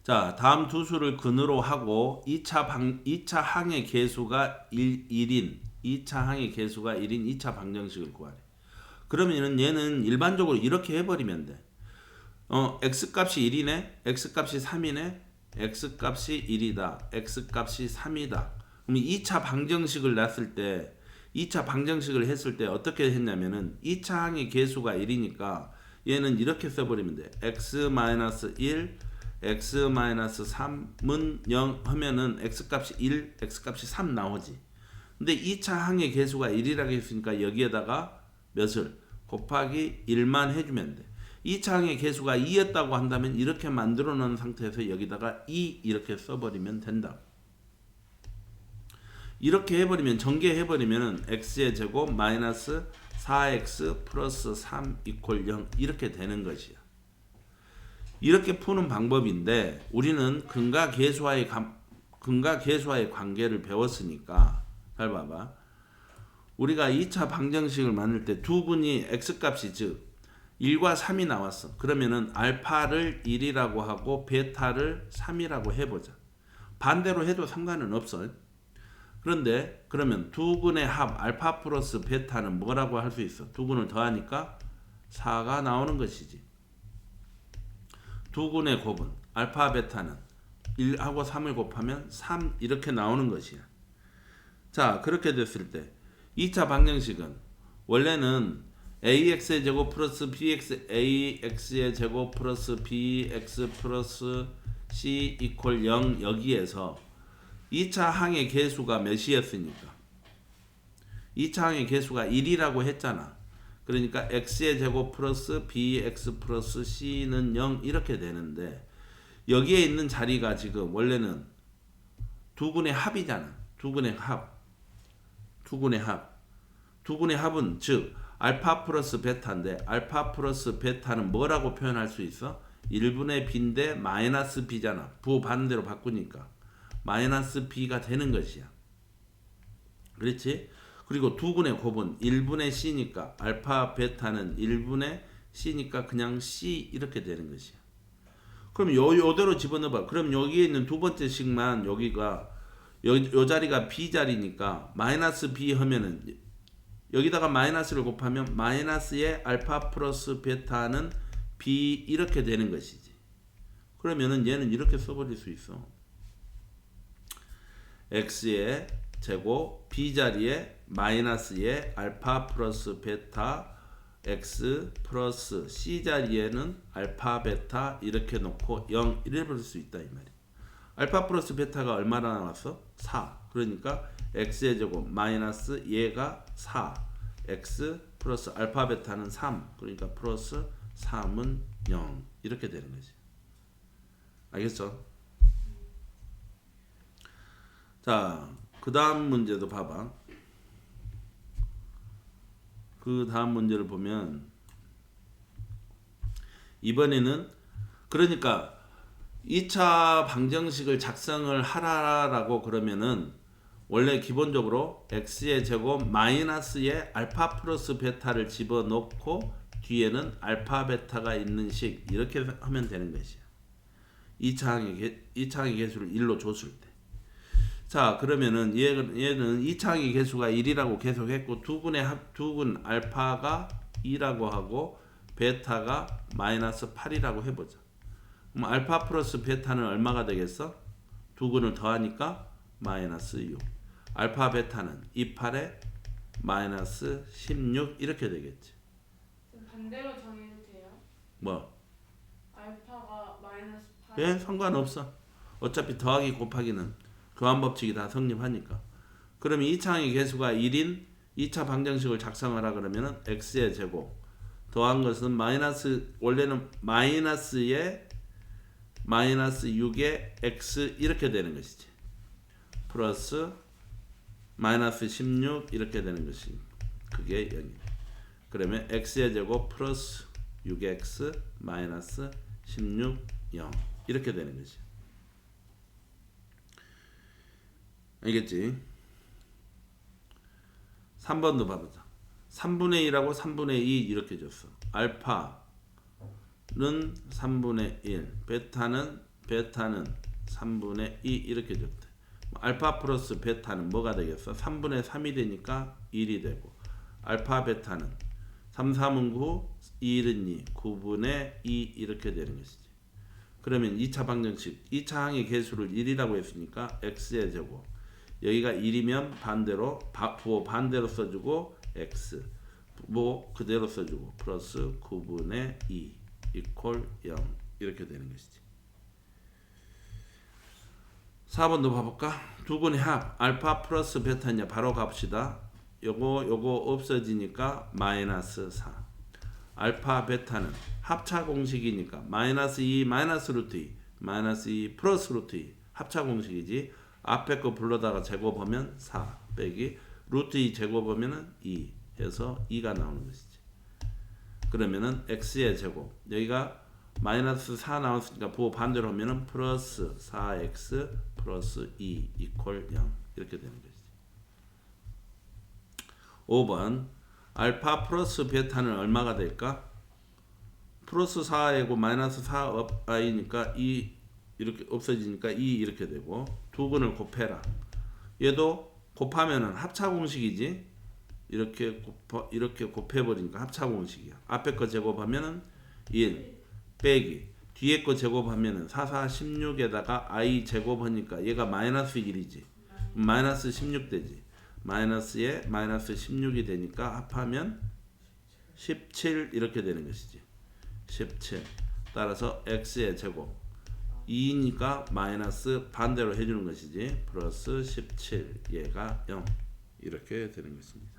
자, 다음 두 수를 근으로 하고 2차 항의 계수가 1인 2차 항의 계수가 1인 2차 방정식을 구하래. 그러면은 얘는 일반적으로 이렇게 해버리면 돼. x값이 1이네, x값이 3이네, x값이 1이다, x값이 3이다. 그럼 2차 방정식을 놨을 때 2차 방정식을 했을 때 어떻게 했냐면은 2차 항의 계수가 1이니까 얘는 이렇게 써버리면 돼. x-1 x-3은 0 하면은 x값이 1, x값이 3 나오지. 근데 2차 항의 계수가 1이라고 했으니까 여기에다가 몇을 곱하기 1만 해주면 돼. 2차 항의 계수가 2였다고 한다면 이렇게 만들어 놓은 상태에서 여기다가 2 이렇게 써버리면 된다. 이렇게 해버리면 전개해버리면 x의 제곱 마이너스 4x 플러스 3 이퀄 0 이렇게 되는 것이야. 이렇게 푸는 방법인데 우리는 근과 계수와의 관계를 배웠으니까 잘 봐봐. 우리가 2차 방정식을 만들 때 두 분이 x값이 즉 1과 3이 나왔어. 그러면은 알파를 1이라고 하고 베타를 3이라고 해보자. 반대로 해도 상관은 없어. 그런데 그러면 두 근의 합 알파 플러스 베타는 뭐라고 할 수 있어? 두 근을 더하니까 4가 나오는 것이지. 두 근의 곱은 알파 베타는 1하고 3을 곱하면 3 이렇게 나오는 것이야. 자, 그렇게 됐을 때 2차 방정식은 원래는 ax의 제곱 플러스 ax의 제곱 플러스 bx 플러스 c 이퀄 0 여기에서 2차 항의 계수가 몇이었으니까 2차 항의 계수가 1이라고 했잖아. 그러니까 x의 제곱 플러스 bx 플러스 c는 0 이렇게 되는데 여기에 있는 자리가 지금 원래는 두 근의 합이잖아. 두 근의 합은 즉 알파 플러스 베타인데 알파 플러스 베타는 뭐라고 표현할 수 있어? 1분의 b인데 마이너스 b잖아. 부 반대로 바꾸니까 마이너스 b가 되는 것이야. 그렇지? 그리고 두 근의 곱은 1분의 c니까 알파 베타는 1분의 c니까 그냥 c 이렇게 되는 것이야. 그럼 요대로 집어넣어봐. 그럼 여기에 있는 두 번째 식만 여기가 요 자리가 b 자리니까 마이너스 b 하면은 여기다가 마이너스를 곱하면 마이너스의 알파 플러스 베타는 b 이렇게 되는 것이지. 그러면은 얘는 이렇게 써버릴 수 있어. x의 제곱 b 자리에 마이너스의 알파 플러스 베타 x 플러스 c 자리에는 알파 베타 이렇게 놓고 0 이래 버릴 수 있다 이 말이야. 알파 플러스 베타가 얼마나 나왔어? 4. 그러니까 x의 제곱 마이너스 얘가 4 x 플러스 알파 베타는 3 그러니까 플러스 3은 0 이렇게 되는 거지. 알겠죠? 자, 그 다음 문제도 봐봐. 그 다음 문제를 보면 이번에는 그러니까 2차 방정식을 작성을 하라라고 그러면은 원래 기본적으로 x의 제곱 마이너스의 알파 플러스 베타를 집어넣고 뒤에는 알파 베타가 있는 식 이렇게 하면 되는 것이야. 2차 항의 개수를 1로 줬을 때. 자, 그러면은 얘는 2차 항의 개수가 1이라고 계속 했고 두 근 알파가 2라고 하고 베타가 마이너스 8이라고 해보자. 그럼 알파 플러스 베타는 얼마가 되겠어? 두 근을 더하니까 마이너스 6. 알파 베타는 28에 마이너스 16 이렇게 되겠지. 반대로 정해도 돼요? 뭐? 알파가 마이너스 8. 예, 상관없어. 어차피 더하기 곱하기는 교환법칙이 다 성립하니까. 그러면 2차 항의 개수가 1인 2차 방정식을 작성하라 그러면은 x의 제곱 더한 것은 마이너스 원래는 마이너스에 마이너스 6에 x 이렇게 되는 것이지. 플러스 마이너스 16 이렇게 되는 것이 그게 0이에요. 그러면 x의 제곱 플러스 6x 마이너스 16 0 이렇게 되는 것이. 알겠지? 3번도 봐보자. 3분의 1하고 3분의 2 이렇게 줬어. 알파는 3분의 1, 베타는 베타는 3분의 2 이렇게 적대. 알파 플러스 베타는 뭐가 되겠어? 3분의 3이 되니까 1이 되고, 알파 베타는 3, 3은 9, 2, 1은 2, 9분의 2 이렇게 되는 것이지. 그러면 2차 방정식, 2차 항의 개수를 1이라고 했으니까 x의 제곱, 여기가 1이면 반대로 부호 반대로 써주고 x 뭐 그대로 써주고 플러스 9분의 2 이퀄 0 이렇게 되는 것이지. 4번도 봐볼까? 두근의 합 알파 플러스 베타냐 바로 갑시다. 요거 없어지니까 마이너스 4. 알파 베타는 합차 공식이니까 마이너스 2 마이너스 루트 2 마이너스 2 플러스 루트 2 합차 공식이지. 앞에 거 불러다가 제곱하면 4 빼기 루트 2 제곱하면은 2 해서 2가 나오는 것이지. 그러면은 x의 제곱, 여기가 마이너스 4 나왔으니까 부호 반대로 하면은 플러스 4x 플러스 2 이퀄 0 이렇게 되는 것이지. 5번 알파 플러스 베타는 얼마가 될까? 플러스 4이고 마이너스 4i니까 2 이렇게 없어지니까 2 이렇게 되고, 두근을 곱해라. 얘도 곱하면은 합차 공식이지. 이렇게 곱해버리니까 합차 공식이야. 앞에 거 제곱하면은 1 빼기 뒤에 거 제곱하면은 4, 4, 16에다가 i 제곱하니까 얘가 마이너스 1이지. 마이너스 16 되지. 마이너스에 마이너스 16이 되니까 합하면 17 이렇게 되는 것이지. 17 따라서 x의 제곱 2니까 마이너스 반대로 해주는 것이지. 플러스 17 얘가 0 이렇게 되는 것입니다.